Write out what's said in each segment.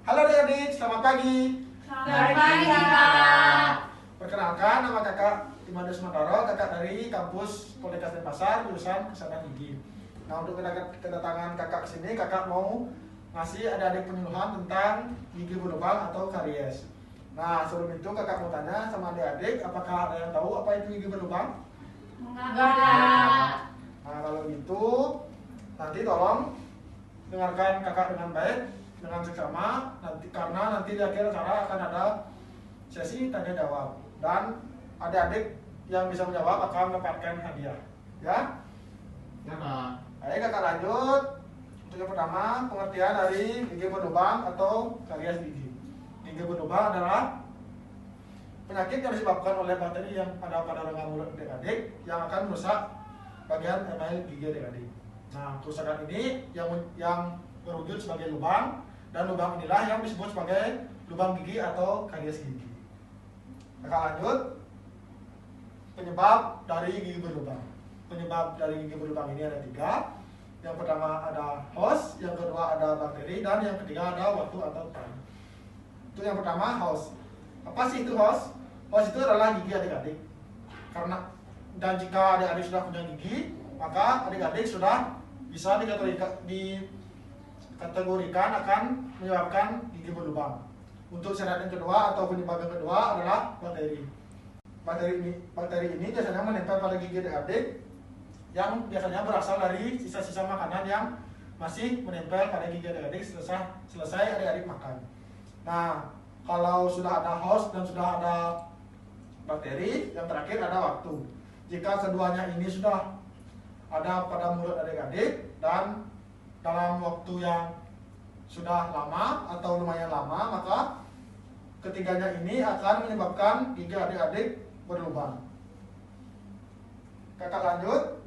Halo adik-adik, selamat pagi. Selamat pagi, Kak. Perkenalkan, nama kakak Imade Sumantoro, kakak dari kampus Politeknik Denpasar, jurusan Kesehatan Gigi. Nah, untuk kedatangan kakak kesini, kakak mau ngasih adik-adik penyuluhan tentang gigi berlubang atau karies. Nah, sebelum itu kakak mau tanya sama adik-adik, apakah ada yang tahu apa itu gigi berlubang? Enggak. Nah, kalau gitu, nanti tolong dengarkan kakak dengan baik, dengan seksama, karena nanti di akhir acara akan ada sesi tanya jawab, dan adik-adik yang bisa menjawab akan mendapatkan hadiah. Ya? Ayo kakak lanjut. Untuk yang pertama, pengertian dari gigi berlubang atau karies gigi. Gigi berlubang adalah penyakit yang disebabkan oleh bakteri yang ada pada rongga mulut adik-adik yang akan merusak bagian email gigi adik-adik. Nah, kerusakan ini yang berwujud sebagai lubang, dan lubang inilah yang disebut sebagai lubang gigi atau karies gigi. Kakak lanjut. Penyebab dari gigi berlubang. Penyebab dari gigi berlubang ini ada 3. Yang pertama ada host, yang kedua ada bakteri, dan yang ketiga ada waktu atau time. Itu yang pertama, host. Apa sih itu host? Host itu adalah gigi adik-adik. Dan jika adik-adik sudah punya gigi, maka adik-adik sudah bisa dikategorikan akan menyebabkan gigi berlubang. Untuk syarat yang kedua atau penyebab yang kedua adalah bakteri. Bakteri ini biasanya menempel pada gigi adik-adik yang biasanya berasal dari sisa-sisa makanan yang masih menempel pada gigi adik-adik selesai adik-adik makan. Nah, kalau sudah ada host dan sudah ada bakteri, yang terakhir ada waktu. Jika keduanya ini sudah ada pada mulut adik-adik dan dalam waktu yang sudah lama atau lumayan lama, maka ketiganya ini akan menyebabkan gigi adik-adik berlubang. Kakak lanjut.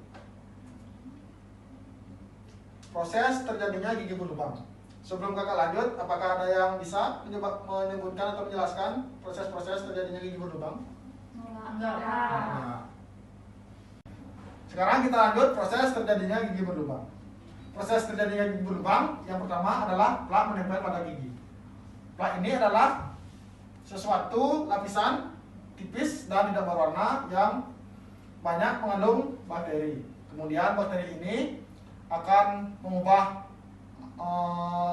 Proses terjadinya gigi berlubang. Sebelum kakak lanjut, apakah ada yang bisa menyebutkan atau menjelaskan proses-proses terjadinya gigi berlubang? Enggak. Sekarang kita lanjut proses terjadinya gigi berlubang. Proses terjadinya gigi berlubang yang pertama adalah plak menempel pada gigi. Plak ini adalah sesuatu lapisan tipis dan tidak berwarna yang banyak mengandung bakteri. Kemudian bakteri ini akan mengubah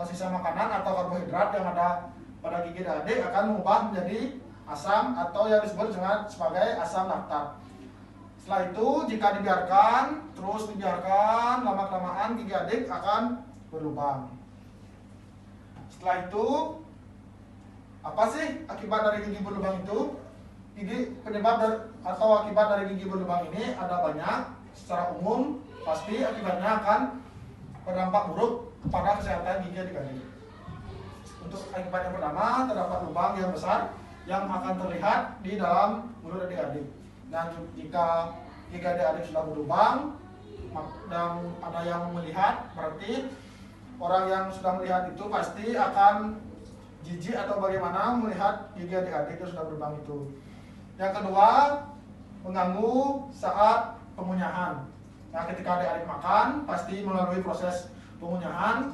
sisa makanan atau karbohidrat yang ada pada gigi adik akan mengubah menjadi asam atau yang disebut sebagai asam laktat. Setelah itu jika dibiarkan lama-kelamaan gigi adik akan berlubang. Setelah itu apa sih akibat dari gigi berlubang itu? Penyebab atau akibat dari gigi berlubang ini ada banyak. Secara umum pasti akibatnya akan berdampak buruk kepada kesehatan gigi adik-adik. Untuk akibat yang pertama, terdapat lubang yang besar yang akan terlihat di dalam mulut adik-adik. Dan jika gigi adik-adik sudah berlubang dan ada yang melihat, berarti orang yang sudah melihat itu pasti akan jijik atau bagaimana melihat gigi adik-adik yang sudah berlubang itu. Yang kedua, mengganggu saat pengunyahan. Nah, ketika adik-adik makan, pasti melalui proses pengunyahan.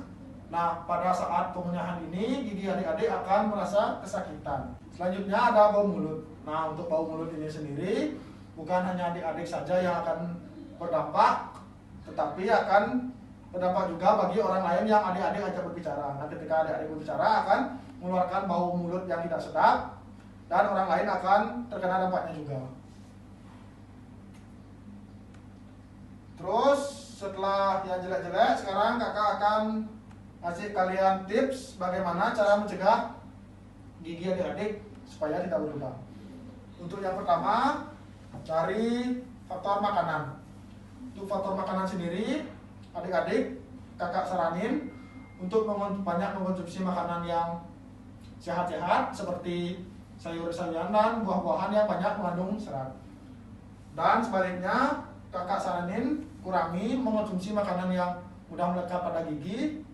Nah, pada saat pengunyahan ini, gigi adik-adik akan merasa kesakitan. Selanjutnya ada bau mulut. Nah, untuk bau mulut ini sendiri, bukan hanya adik-adik saja yang akan berdampak, tetapi akan berdampak juga bagi orang lain yang adik-adik ajak berbicara. Nah, ketika adik-adik berbicara akan mengeluarkan bau mulut yang tidak sedap, dan orang lain akan terkena dampaknya juga. Terus setelah yang jelek-jelek, sekarang kakak akan kasih kalian tips bagaimana cara mencegah gigi adik-adik supaya tidak berlubang. Untuk yang pertama, cari faktor makanan. Untuk faktor makanan sendiri, adik-adik kakak saranin untuk banyak mengkonsumsi makanan yang sehat-sehat seperti sayur-sayuran dan buah-buahan yang banyak mengandung serat. Dan sebaliknya, kakak saranin kurangi mengonsumsi makanan yang mudah melekat pada gigi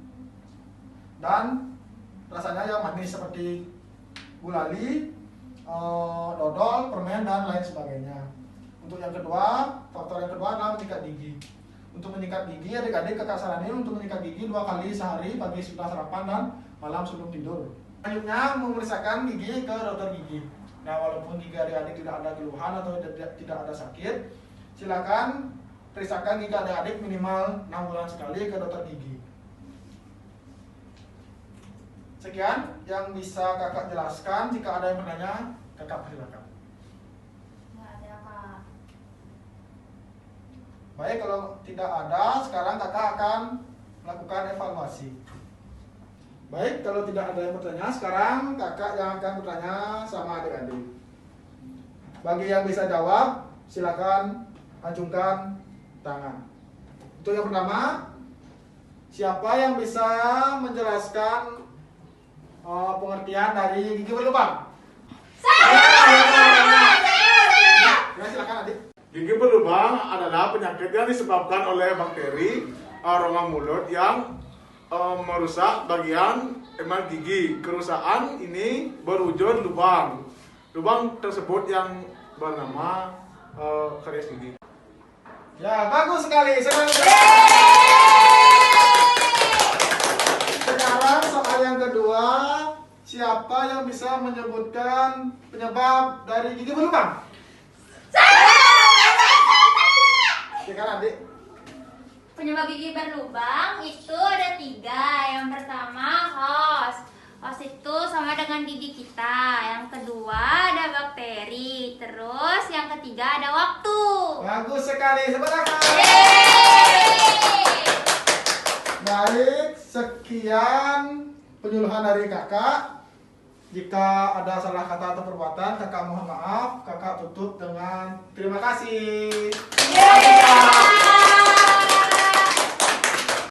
dan rasanya yang manis seperti gulali, dodol, permen, dan lain sebagainya. Untuk yang kedua, faktor yang kedua adalah menyikat gigi. Untuk menyikat gigi, adik-adik kakak saranin untuk menyikat gigi 2 kali sehari, pagi setelah sarapan dan malam sebelum tidur. Selanjutnya memeriksakan gigi ke dokter gigi. Nah, walaupun gigi adik-adik tidak ada keluhan atau tidak ada sakit, silakan periksakan gigi adik-adik minimal 6 bulan sekali ke dokter gigi. Sekian yang bisa kakak jelaskan. Jika ada yang bertanya, kakak persilakan. Nggak ada, Kak. Baik, kalau tidak ada, sekarang kakak akan melakukan evaluasi. Baik, kalau tidak ada yang bertanya, sekarang kakak yang akan bertanya sama adik-adik. Bagi yang bisa jawab, silakan acungkan tangan. Untuk yang pertama, siapa yang bisa menjelaskan pengertian dari gigi berlubang? Ya, silakan adik. Gigi berlubang adalah penyakit yang disebabkan oleh bakteri rongga mulut yang merusak bagian emal gigi. Kerusakan ini berwujud lubang. Lubang tersebut yang bernama karies gigi. Ya, bagus sekali. Sekarang soal yang kedua, siapa yang bisa menyebutkan penyebab dari gigi berlubang? Silakan adik. Penyebab gigi berlubang itu ada 3. Yang pertama host. Host itu sama dengan gigi kita. Yang kedua ada bakteri. Terus yang ketiga ada waktu. Bagus sekali. Sebenarnya. Baik, sekian penyuluhan dari kakak. Jika ada salah kata atau perbuatan, kakak mohon maaf. Kakak tutup dengan terima kasih.